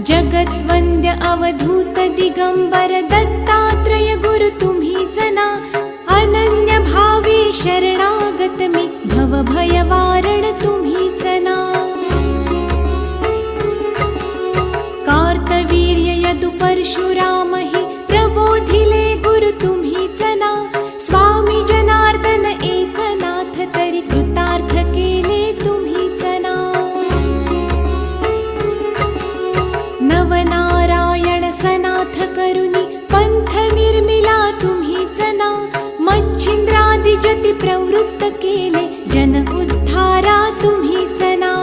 जगद्वन्द्य अवधूत दिगंबर दत्तात्रय गुरु तुम्हीच ना। अनन्य भावे शरणागत मी भव भयवारण तुम्हीच ना। कार्तवीर्य यदु परशुराम हि प्रबोधिले गुरु तुम्हीच ना। स्वामी जनार्दन एकनाथ तरी कृतार्थ केले तुम्हीच ना। नवनारायण सनाथ करुणी पंथ निर्मिला तुम्हीच ना। मच्छिंद्रादि जति प्रवृत्त केले जन उद्धारा तुम्हीच ना।